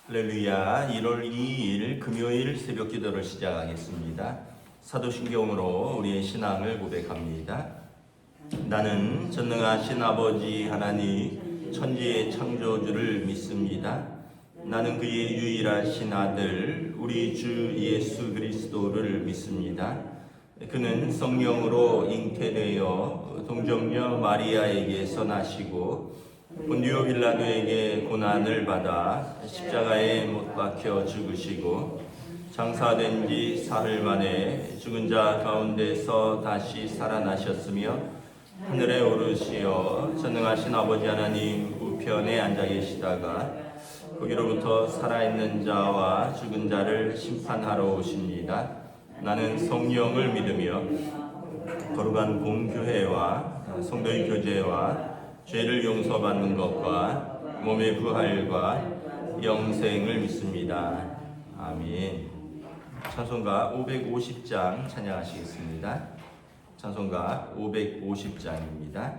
할렐루야. 1월 2일 금요일 새벽 기도를 시작하겠습니다. 사도신경으로 우리의 신앙을 고백합니다. 나는 전능하신 아버지 하나님 천지의 창조주를 믿습니다. 나는 그의 유일하신 아들 우리 주 예수 그리스도를 믿습니다. 그는 성령으로 잉태되어 동정녀 마리아에게서 나시고 본디오 빌라도에게 고난을 받아 십자가에 못 박혀 죽으시고 장사된 지 사흘 만에 죽은 자 가운데서 다시 살아나셨으며 하늘에 오르시어 전능하신 아버지 하나님 우편에 앉아 계시다가 거기로부터 살아있는 자와 죽은 자를 심판하러 오십니다. 나는 성령을 믿으며 거룩한 공교회와 성도의 교제와 죄를 용서받는 것과 몸의 부활과 영생을 믿습니다. 아멘. 찬송가 550장 찬양하시겠습니다. 찬송가 550장입니다.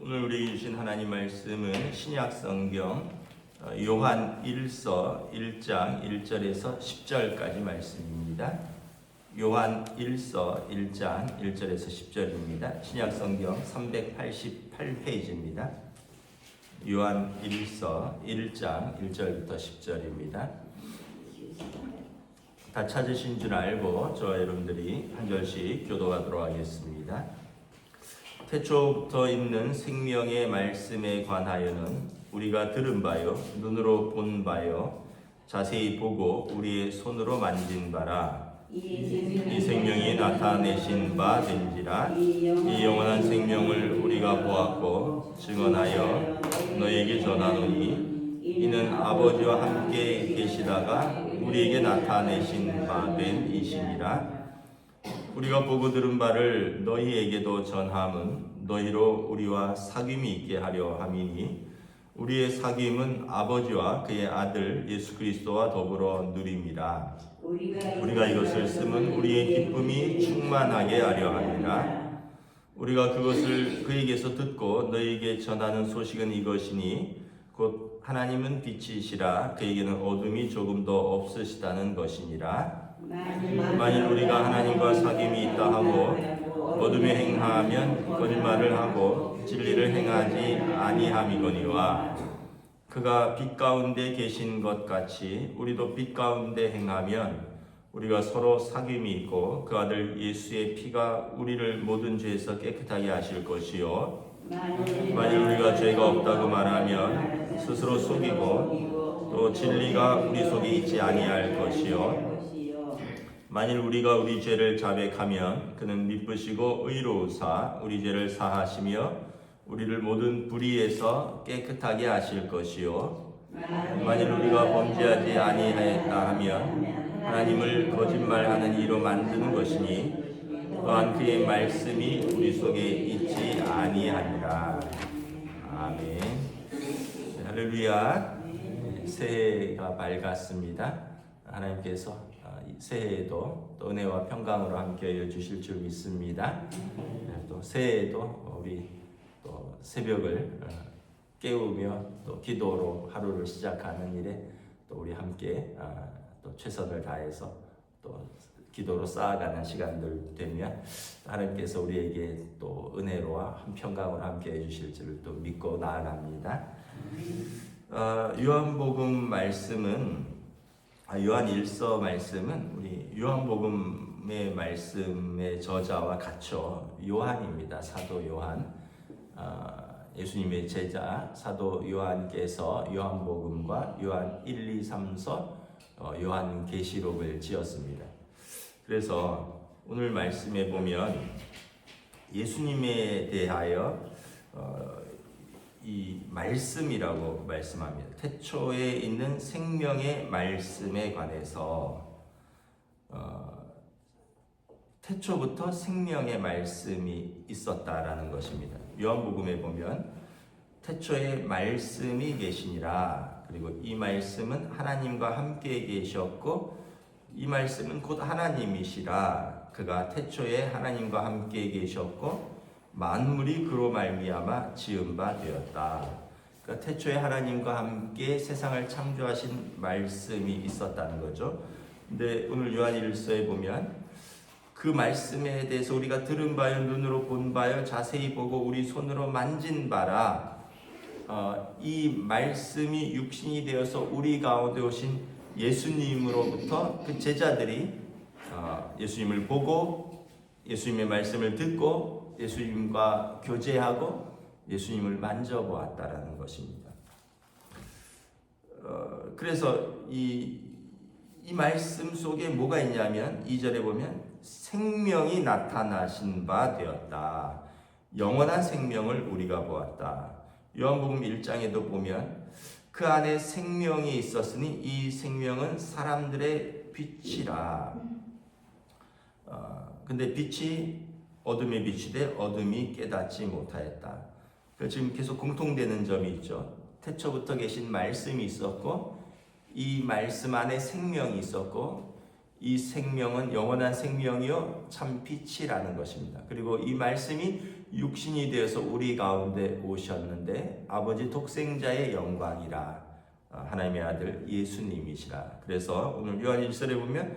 오늘 우리에게 주신 하나님 말씀은 신약 성경 요한 1서 1장 1절에서 10절까지 말씀입니다. 요한 1서 1장 1절에서 10절입니다. 신약 성경 388페이지입니다. 요한 1서 1장 1절부터 10절입니다. 다 찾으신 줄 알고 저와 여러분들이 한 절씩 교도하도록 하겠습니다. 태초부터 있는 생명의 말씀에 관하여는 우리가 들은 바요 눈으로 본 바요 자세히 보고 우리의 손으로 만진 바라. 이 생명이 나타내신 바 된지라. 이 영원한 생명을 우리가 보았고 증언하여 너에게 전하노니 이는 아버지와 함께 계시다가 우리에게 나타내신 바 된 이시니라. 우리가 보고 들은 바를 너희에게도 전함은 너희로 우리와 사귐이 있게 하려 함이니 우리의 사귐은 아버지와 그의 아들 예수 그리스도와 더불어 누림이라. 우리가 이것을 쓰면 우리의 기쁨이 충만하게 하려 함이라. 우리가 그것을 그에게서 듣고 너희에게 전하는 소식은 이것이니 곧 하나님은 빛이시라 그에게는 어둠이 조금도 없으시다는 것이니라. 만일 우리가 하나님과 사귐이 있다 하고 어둠에 행하면 거짓말을 하고 진리를 행하지 아니함이거니와 그가 빛 가운데 계신 것 같이 우리도 빛 가운데 행하면 우리가 서로 사귐이 있고 그 아들 예수의 피가 우리를 모든 죄에서 깨끗하게 하실 것이요 만일 우리가 죄가 없다고 말하면 스스로 속이고 또 진리가 우리 속에 있지 아니할 것이요 만일 우리가 우리 죄를 자백하면 그는 미쁘시고 의로우사 우리 죄를 사하시며 우리를 모든 불의에서 깨끗하게 하실 것이요 만일 우리가 범죄하지 아니하였다 하면 하나님을 거짓말하는 이로 만드는 것이니 또한 그의 말씀이 우리 속에 있지 아니하니라. 아멘. 할렐루야. 새해가 밝았습니다. 하나님께서 새해에도 또 은혜와 평강으로 함께해 주실 줄 믿습니다. 또 새해에도 우리 또 새벽을 깨우며 또 기도로 하루를 시작하는 일에 또 우리 함께 또 최선을 다해서 또 기도로 쌓아가는 시간들 되면 하나님께서 우리에게 또 은혜로와 평강으로 함께해 주실 줄 또 믿고 나아갑니다. 요한복음 말씀은 요한 1서 말씀은 우리 요한복음의 말씀의 저자와 같죠. 요한입니다. 사도 요한. 예수님의 제자 사도 요한께서 요한복음과 요한 1, 2, 3서 요한계시록을 지었습니다. 그래서 오늘 말씀에 보면 예수님에 대하여 이 말씀이라고 말씀합니다. 태초에 있는 생명의 말씀에 관해서 태초부터 생명의 말씀이 있었다라는 것입니다. 요한복음에 보면 태초에 말씀이 계시니라. 그리고 이 말씀은 하나님과 함께 계셨고 이 말씀은 곧 하나님이시라. 그가 태초에 하나님과 함께 계셨고 만물이 그로 말미암아 지은 바 되었다. 그러니까 태초에 하나님과 함께 세상을 창조하신 말씀이 있었다는 거죠. 근데 오늘 요한 1서에 보면 그 말씀에 대해서 우리가 들은 바요 눈으로 본 바요 자세히 보고 우리 손으로 만진 바라. 이 말씀이 육신이 되어서 우리 가운데 오신 예수님으로부터 그 제자들이 예수님을 보고 예수님의 말씀을 듣고 예수님과 교제하고 예수님을 만져보았다라는 것입니다. 그래서 이 말씀 속에 뭐가 있냐면 2절에 보면 생명이 나타나신 바 되었다. 영원한 생명을 우리가 보았다. 요한복음 1장에도 보면 그 안에 생명이 있었으니 이 생명은 사람들의 빛이라. 근데 빛이 어둠에 비추되 어둠이 깨닫지 못하였다. 지금 계속 공통되는 점이 있죠. 태초부터 계신 말씀이 있었고 이 말씀 안에 생명이 있었고 이 생명은 영원한 생명이요 참 빛이라는 것입니다. 그리고 이 말씀이 육신이 되어서 우리 가운데 오셨는데 아버지 독생자의 영광이라. 하나님의 아들 예수님이시라. 그래서 오늘 요한 1절에 보면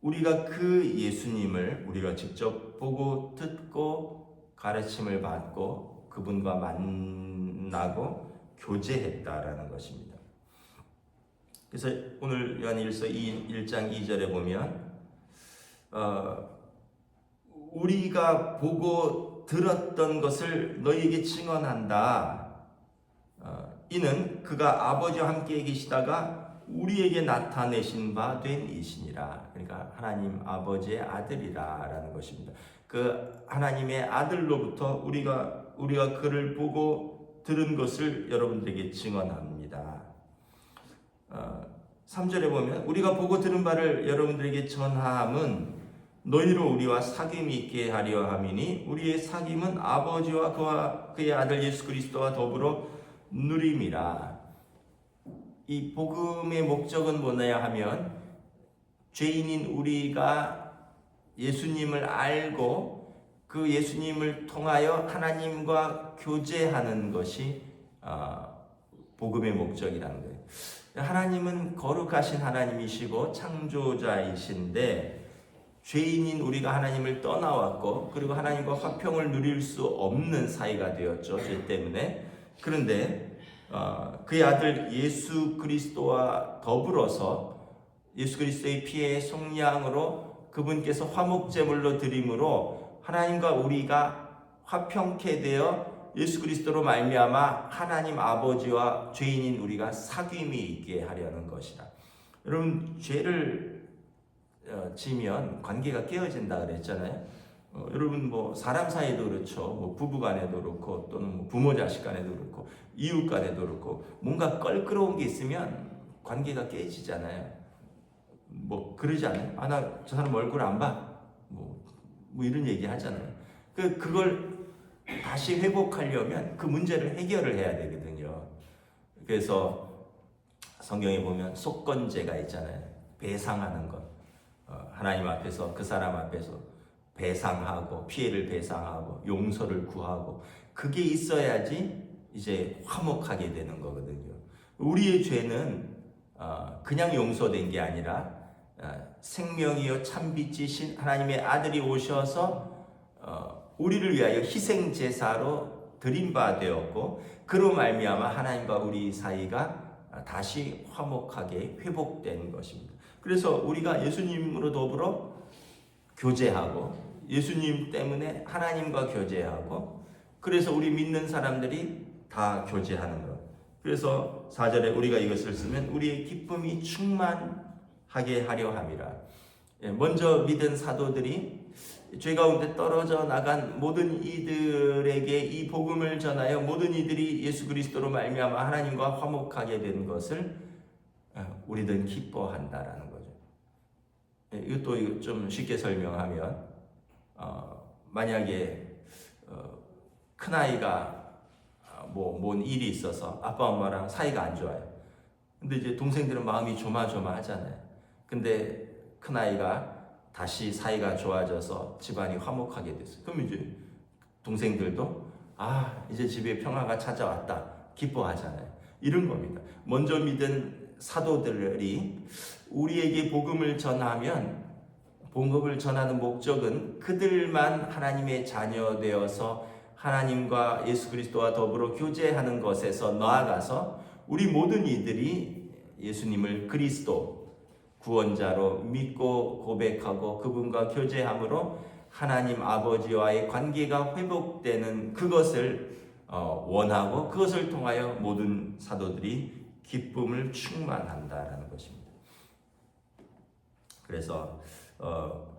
우리가 그 예수님을 우리가 직접 보고 듣고 가르침을 받고 그분과 만나고 교제했다라는 것입니다. 그래서 오늘 요한 1장 2절에 보면 우리가 보고 들었던 것을 너희에게 증언한다. 이는 그가 아버지와 함께 계시다가 우리에게 나타내신 바 된 이시니라. 그러니까 하나님 아버지의 아들이라라는 것입니다. 그 하나님의 아들로부터 우리가 그를 보고 들은 것을 여러분들에게 증언합니다. 3절에 보면 우리가 보고 들은 바를 여러분들에게 전함은 너희로 우리와 사귐이 있게 하려 함이니 우리의 사귐은 아버지와 그의 아들 예수 그리스도와 더불어 누림이라. 이 복음의 목적은 뭐냐 하면 죄인인 우리가 예수님을 알고 그 예수님을 통하여 하나님과 교제하는 것이 복음의 목적이라는 거예요. 하나님은 거룩하신 하나님이시고 창조자이신데 죄인인 우리가 하나님을 떠나왔고 그리고 하나님과 화평을 누릴 수 없는 사이가 되었죠. 죄 때문에. 그런데 그의 아들 예수 그리스도와 더불어서 예수 그리스도의 피의 속량으로 그분께서 화목제물로 드림으로 하나님과 우리가 화평케 되어 예수 그리스도로 말미암아 하나님 아버지와 죄인인 우리가 사귐이 있게 하려는 것이라. 여러분, 죄를 지면 관계가 깨어진다 그랬잖아요. 여러분 뭐 사람 사이도 그렇죠. 뭐 부부 간에도 그렇고 또는 뭐 부모 자식 간에도 그렇고 이웃 간에도 그렇고 뭔가 껄끄러운 게 있으면 관계가 깨지잖아요. 뭐 그러지 않아요? 나 저 사람 얼굴 안 봐. 뭐 이런 얘기 하잖아요. 그걸 다시 회복하려면 그 문제를 해결을 해야 되거든요. 그래서 성경에 보면 속건제가 있잖아요. 배상하는 것. 하나님 앞에서 그 사람 앞에서 배상하고 피해를 배상하고 용서를 구하고 그게 있어야지 이제 화목하게 되는 거거든요. 우리의 죄는 그냥 용서된 게 아니라 생명이요 참빛이신 하나님의 아들이 오셔서 우리를 위하여 희생 제사로 드린 바 되었고 그로 말미암아 하나님과 우리 사이가 다시 화목하게 회복된 것입니다. 그래서 우리가 예수님으로 더불어 교제하고 예수님 때문에 하나님과 교제하고 그래서 우리 믿는 사람들이 다 교제하는 것. 그래서 4절에 우리가 이것을 쓰면 우리의 기쁨이 충만하게 하려 함이라. 먼저 믿은 사도들이 죄 가운데 떨어져 나간 모든 이들에게 이 복음을 전하여 모든 이들이 예수 그리스도로 말미암아 하나님과 화목하게 된 것을 우리들은 기뻐한다라는 거죠. 이것도 좀 쉽게 설명하면 만약에 큰아이가 뭔 일이 있어서 아빠 엄마랑 사이가 안 좋아요. 근데 이제 동생들은 마음이 조마조마하잖아요. 근데 큰아이가 다시 사이가 좋아져서 집안이 화목하게 됐어요. 그럼 이제 동생들도 이제 집에 평화가 찾아왔다 기뻐하잖아요. 이런 겁니다. 먼저 믿은 사도들이 우리에게 복음을 전하면 복음을 전하는 목적은 그들만 하나님의 자녀 되어서 하나님과 예수 그리스도와 더불어 교제하는 것에서 나아가서 우리 모든 이들이 예수님을 그리스도 구원자로 믿고 고백하고 그분과 교제함으로 하나님 아버지와의 관계가 회복되는 그것을 원하고 그것을 통하여 모든 사도들이 기쁨을 충만한다라는 것입니다. 그래서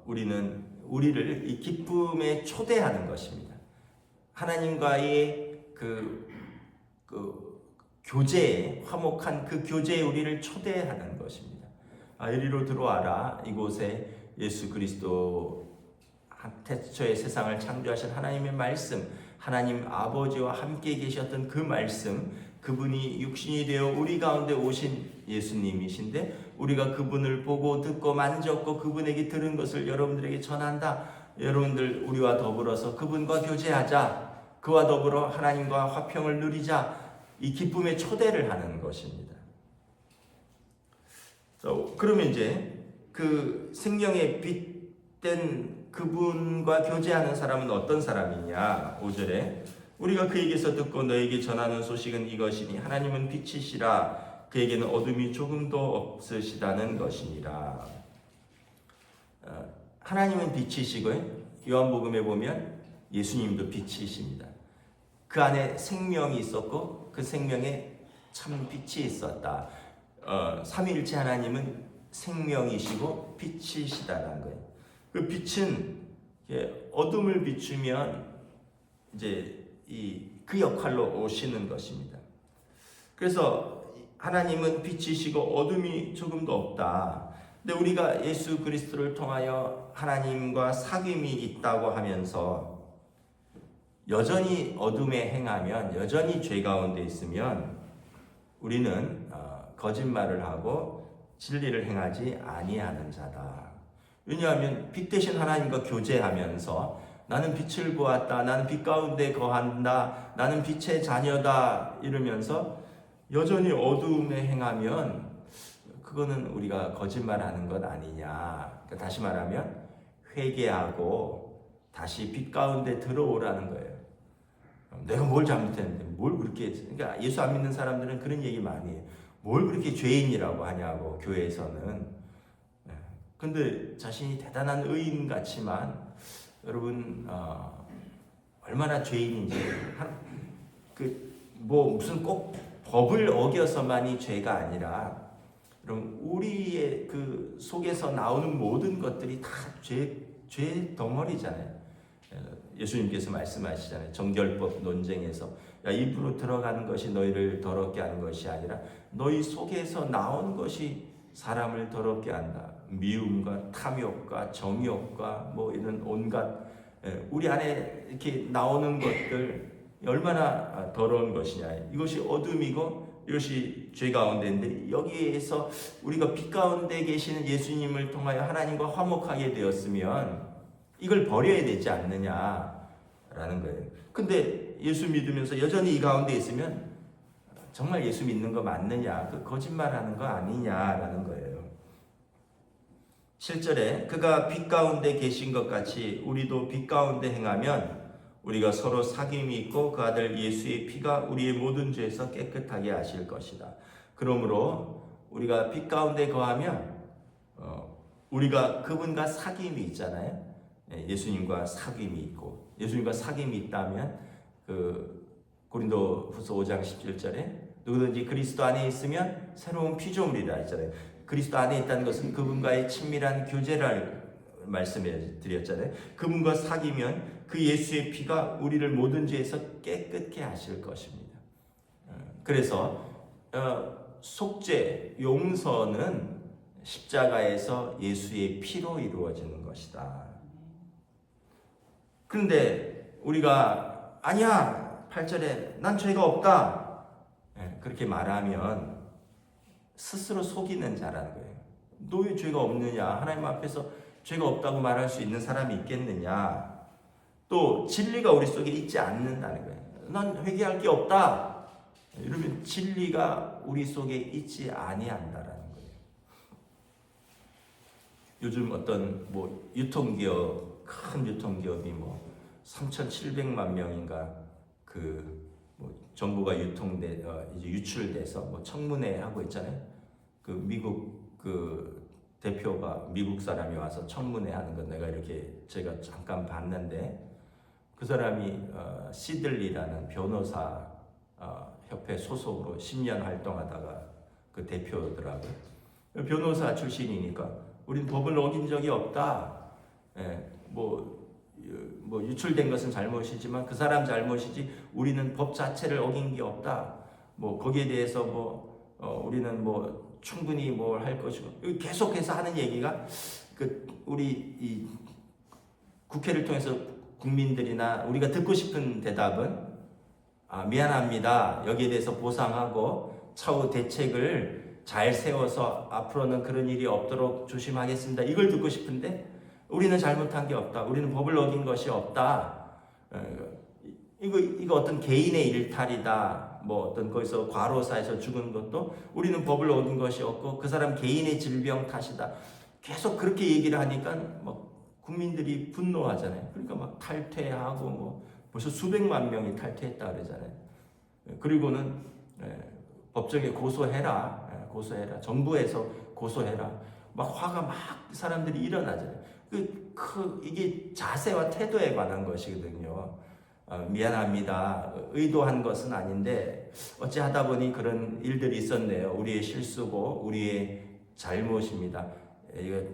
우리는 우리를 이 기쁨에 초대하는 것입니다. 하나님과의 그 교제에 화목한 그 교제에 우리를 초대하는 것입니다. 이리로 들어와라. 이곳에 예수 그리스도 태초에 세상을 창조하신 하나님의 말씀, 하나님 아버지와 함께 계셨던 그 말씀, 그분이 육신이 되어 우리 가운데 오신 예수님이신데 우리가 그분을 보고 듣고 만졌고 그분에게 들은 것을 여러분들에게 전한다. 여러분들 우리와 더불어서 그분과 교제하자. 그와 더불어 하나님과 화평을 누리자. 이 기쁨의 초대를 하는 것입니다. 그러면 이제 그 생명의 빛된 그분과 교제하는 사람은 어떤 사람이냐? 5절에 우리가 그에게서 듣고 너에게 전하는 소식은 이것이니 하나님은 빛이시라 그에게는 어둠이 조금도 없으시다는 것이니라. 하나님은 빛이시고요. 요한복음에 보면 예수님도 빛이십니다. 그 안에 생명이 있었고 그 생명에 참 빛이 있었다. 삼위일체 하나님은 생명이시고 빛이시다라는 거예요. 그 빛은 어둠을 비추면 이제 그 역할로 오시는 것입니다. 그래서 하나님은 빛이시고 어둠이 조금도 없다. 근데 우리가 예수 그리스도를 통하여 하나님과 사귐이 있다고 하면서 여전히 어둠에 행하면, 여전히 죄 가운데 있으면 우리는 거짓말을 하고 진리를 행하지 아니하는 자다. 왜냐하면 빛 대신 하나님과 교제하면서 나는 빛을 보았다, 나는 빛 가운데 거한다, 나는 빛의 자녀다 이러면서 여전히 어두움에 행하면 그거는 우리가 거짓말하는 것 아니냐. 그러니까 다시 말하면 회개하고 다시 빛 가운데 들어오라는 거예요. 내가 뭘 잘못했는데 뭘 그렇게 했어. 그러니까 예수 안 믿는 사람들은 그런 얘기 많이 해요. 뭘 그렇게 죄인이라고 하냐고, 교회에서는. 근데 자신이 대단한 의인 같지만 여러분 얼마나 죄인인지, 무슨 꼭 법을 어겨서만이 죄가 아니라 여러분 우리의 그 속에서 나오는 모든 것들이 다 죄 덩어리잖아요. 예수님께서 말씀하시잖아요. 정결법 논쟁에서 야, 입으로 들어가는 것이 너희를 더럽게 하는 것이 아니라 너희 속에서 나온 것이 사람을 더럽게 한다. 미움과 탐욕과 정욕과 뭐 이런 온갖 우리 안에 이렇게 나오는 것들 얼마나 더러운 것이냐. 이것이 어둠이고 이것이 죄 가운데인데, 여기에서 우리가 빛 가운데 계시는 예수님을 통하여 하나님과 화목하게 되었으면 이걸 버려야 되지 않느냐라는 거예요. 근데 예수 믿으면서 여전히 이 가운데 있으면 정말 예수 믿는 거 맞느냐, 그 거짓말하는 거 아니냐라는 거예요. 7절에 그가 빛 가운데 계신 것 같이 우리도 빛 가운데 행하면 우리가 서로 사귐이 있고 그 아들 예수의 피가 우리의 모든 죄에서 깨끗하게 하실 것이다. 그러므로 우리가 빛 가운데 거하면 우리가 그분과 사귐이 있잖아요. 예수님과 사귐이 있고, 예수님과 사귐이 있다면 그 고린도후서 5장 17절에 누구든지 그리스도 안에 있으면 새로운 피조물이라 했잖아요. 그리스도 안에 있다는 것은 그분과의 친밀한 교제를 말씀해 드렸잖아요. 그분과 사귀면 그 예수의 피가 우리를 모든 죄에서 깨끗게 하실 것입니다. 그래서 속죄, 용서는 십자가에서 예수의 피로 이루어지는 것이다. 그런데 우리가 아니야, 8절에 난 죄가 없다, 그렇게 말하면 스스로 속이는 자라는 거예요. 너 왜 죄가 없느냐? 하나님 앞에서 죄가 없다고 말할 수 있는 사람이 있겠느냐? 또 진리가 우리 속에 있지 않는다는 거예요. 난 회개할 게 없다. 이러면 진리가 우리 속에 있지 아니한다라는 거예요. 요즘 어떤 유통기업, 큰 유통기업이 3,700만 명인가 정보가 이제 유출돼서 청문회 하고 있잖아요. 그 미국 대표가 미국 사람이 와서 청문회 하는 건 제가 잠깐 봤는데, 그 사람이 시들리라는 변호사 협회 소속으로 10년 활동하다가 그 대표더라고요. 변호사 출신이니까 우린 법을 어긴 적이 없다. 유출된 것은 잘못이지만 그 사람 잘못이지 우리는 법 자체를 어긴 게 없다. 거기에 대해서 우리는 충분히 뭘 할 것이고, 계속해서 하는 얘기가 우리 이 국회를 통해서 국민들이나 우리가 듣고 싶은 대답은 미안합니다. 여기에 대해서 보상하고 차후 대책을 잘 세워서 앞으로는 그런 일이 없도록 조심하겠습니다. 이걸 듣고 싶은데 우리는 잘못한 게 없다. 우리는 법을 어긴 것이 없다. 이거 어떤 개인의 일탈이다. 어떤 거기서 과로사에서 죽은 것도 우리는 법을 어긴 것이 없고 그 사람 개인의 질병 탓이다. 계속 그렇게 얘기를 하니까 국민들이 분노하잖아요. 그러니까 탈퇴하고 벌써 수백만 명이 탈퇴했다 그러잖아요. 그리고는 법정에 고소해라. 정부에서 고소해라. 화가 사람들이 일어나잖아요. 이게 자세와 태도에 관한 것이거든요. 미안합니다. 의도한 것은 아닌데 어찌 하다 보니 그런 일들이 있었네요. 우리의 실수고 우리의 잘못입니다.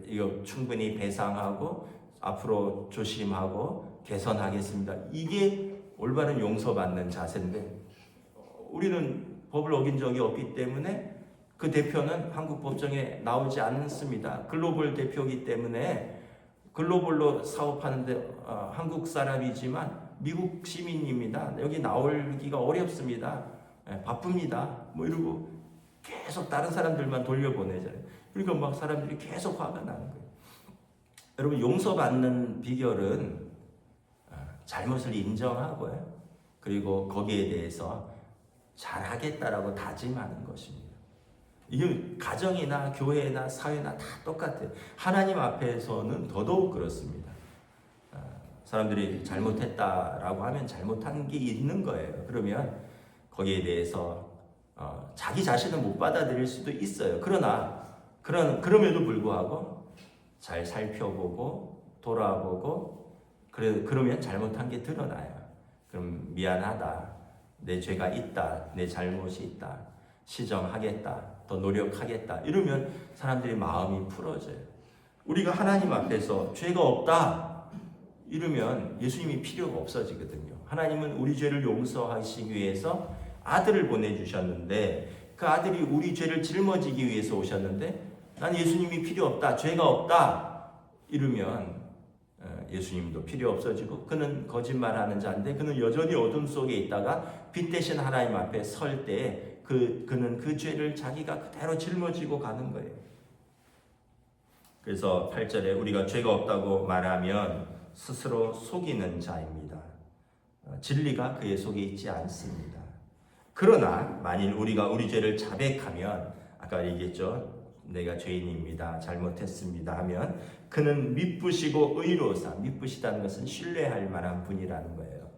이거 충분히 배상하고 앞으로 조심하고 개선하겠습니다. 이게 올바른 용서받는 자세인데, 우리는 법을 어긴 적이 없기 때문에 그 대표는 한국 법정에 나오지 않습니다. 글로벌 대표이기 때문에 글로벌로 사업하는데 한국 사람이지만 미국 시민입니다. 여기 나오기가 어렵습니다. 바쁩니다. 뭐 이러고 계속 다른 사람들만 돌려보내잖아요. 그러니까 막 사람들이 계속 화가 나는 거예요. 여러분, 용서받는 비결은 잘못을 인정하고요. 그리고 거기에 대해서 잘하겠다라고 다짐하는 것입니다. 이게 가정이나 교회나 사회나 다 똑같아요. 하나님 앞에서는 더더욱 그렇습니다. 사람들이 잘못했다라고 하면 잘못한 게 있는 거예요. 그러면 거기에 대해서 자기 자신을 못 받아들일 수도 있어요. 그럼에도 불구하고 잘 살펴보고 돌아보고 그러면 잘못한 게 드러나요. 그럼 미안하다, 내 죄가 있다, 내 잘못이 있다, 시정하겠다, 더 노력하겠다, 이러면 사람들의 마음이 풀어져요. 우리가 하나님 앞에서 죄가 없다 이러면 예수님이 필요가 없어지거든요. 하나님은 우리 죄를 용서하시기 위해서 아들을 보내주셨는데, 그 아들이 우리 죄를 짊어지기 위해서 오셨는데, 난 예수님이 필요 없다, 죄가 없다 이러면 예수님도 필요 없어지고, 그는 거짓말하는 자인데 그는 여전히 어둠 속에 있다가 빛 대신 하나님 앞에 설 때 그는 그 죄를 자기가 그대로 짊어지고 가는 거예요. 그래서 8절에 우리가 죄가 없다고 말하면 스스로 속이는 자입니다. 진리가 그의 속에 있지 않습니다. 그러나 만일 우리가 우리 죄를 자백하면, 아까 얘기했죠, 내가 죄인입니다, 잘못했습니다 하면 그는 미쁘시고 의로사, 미쁘시다는 것은 신뢰할 만한 분이라는 거예요.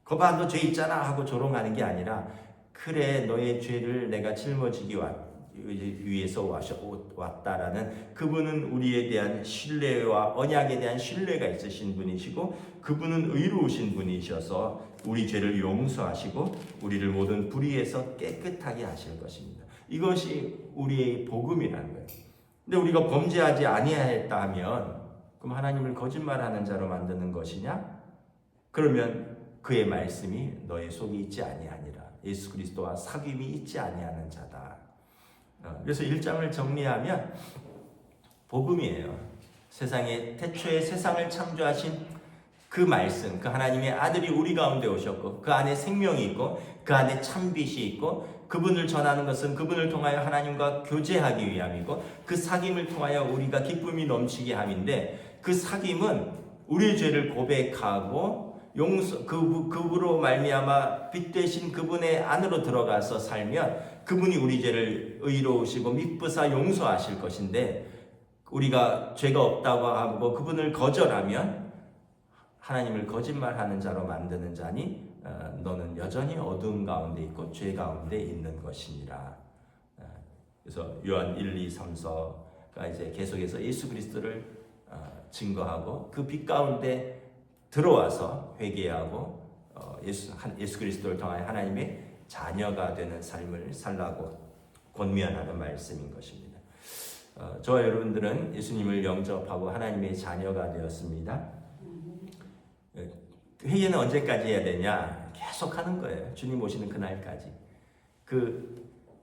거봐, 너 죄 있잖아 하고 조롱하는 게 아니라, 그래, 너의 죄를 내가 짊어지기 위해서 왔다라는, 그분은 우리에 대한 신뢰와 언약에 대한 신뢰가 있으신 분이시고, 그분은 의로우신 분이셔서 우리 죄를 용서하시고 우리를 모든 불의에서 깨끗하게 하실 것입니다. 이것이 우리의 복음이라는 거예요. 근데 우리가 범죄하지 아니하였다 하면 그럼 하나님을 거짓말하는 자로 만드는 것이냐? 그러면 그의 말씀이 너의 속에 있지 아니하니라. 예수 그리스도와 사귐이 있지 아니하는 자다. 그래서 1장을 정리하면 복음이에요. 세상에 태초에 세상을 창조하신 그 말씀, 그 하나님의 아들이 우리 가운데 오셨고, 그 안에 생명이 있고, 그 안에 참빛이 있고, 그분을 전하는 것은 그분을 통하여 하나님과 교제하기 위함이고, 그 사귐을 통하여 우리가 기쁨이 넘치게 함인데, 그 사귐은 우리의 죄를 고백하고 그분으로 말미암아 빛 되신 그분의 안으로 들어가서 살면 그분이 우리 죄를 의로우시고 미쁘사 용서하실 것인데, 우리가 죄가 없다고 하고 그분을 거절하면 하나님을 거짓말하는 자로 만드는 자니 너는 여전히 어두운 가운데 있고 죄 가운데 있는 것이니라. 그래서 요한 1, 2, 3서가 이제 계속해서 예수 그리스도를 증거하고 그 빛 가운데 들어와서 회개하고 예수 그리스도를 통하여 하나님의 자녀가 되는 삶을 살라고 권면하는 말씀인 것입니다. 저와 여러분들은 예수님을 영접하고 하나님의 자녀가 되었습니다. 회개는 언제까지 해야 되냐? 계속 하는 거예요. 주님 오시는 그날까지.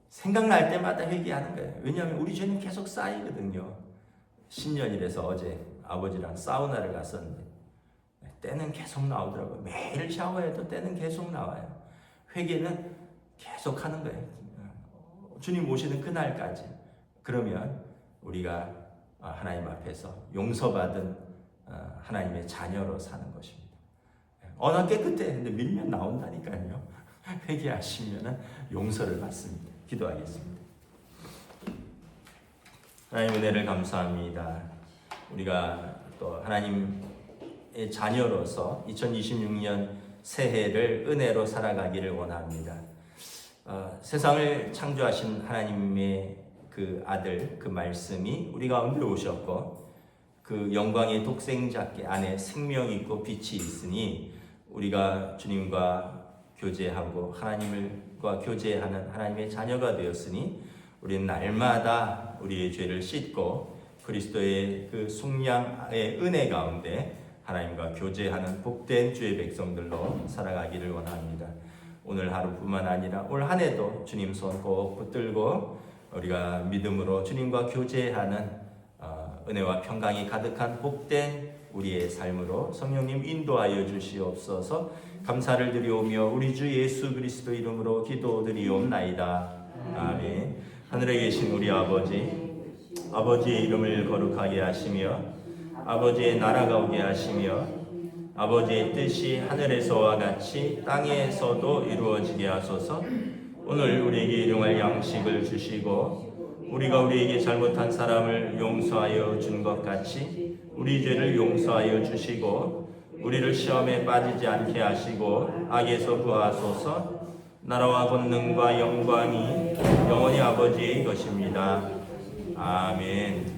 생각날 때마다 회개하는 거예요. 왜냐하면 우리 죄는 계속 쌓이거든요. 신년이라서 어제 아버지랑 사우나를 갔었는데 때는 계속 나오더라고요. 매일 샤워해도 때는 계속 나와요. 회개는 계속 하는 거예요. 주님 오시는 그날까지. 그러면 우리가 하나님 앞에서 용서받은 하나님의 자녀로 사는 것입니다. 나 깨끗해. 근데 밀면 나온다니까요. 회개하시면 용서를 받습니다. 기도하겠습니다. 하나님 은혜를 감사합니다. 우리가 또 하나님의 자녀로서 2026년 새해를 은혜로 살아가기를 원합니다. 세상을 창조하신 하나님의 그 아들, 그 말씀이 우리 가운데 오셨고, 그 영광의 독생자께 안에 생명이 있고 빛이 있으니 우리가 주님과 교제하고 하나님과 교제하는 하나님의 자녀가 되었으니 우리는 날마다 우리의 죄를 씻고 그리스도의 그 속량의 은혜 가운데 하나님과 교제하는 복된 주의 백성들로 살아가기를 원합니다. 오늘 하루뿐만 아니라 올 한 해도 주님 손 꼭 붙들고 우리가 믿음으로 주님과 교제하는 은혜와 평강이 가득한 복된 우리의 삶으로 성령님 인도하여 주시옵소서. 감사를 드리오며 우리 주 예수 그리스도 이름으로 기도드리옵나이다. 아멘. 하늘에 계신 우리 아버지, 아버지의 이름을 거룩하게 하시며 아버지의 나라가 오게 하시며 아버지의 뜻이 하늘에서와 같이 땅에서도 이루어지게 하소서. 오늘 우리에게 일용할 양식을 주시고 우리가 우리에게 잘못한 사람을 용서하여 준 것 같이 우리 죄를 용서하여 주시고 우리를 시험에 빠지지 않게 하시고 악에서 구하소서. 나라와 권능과 영광이 영원히 아버지의 것입니다. 아멘.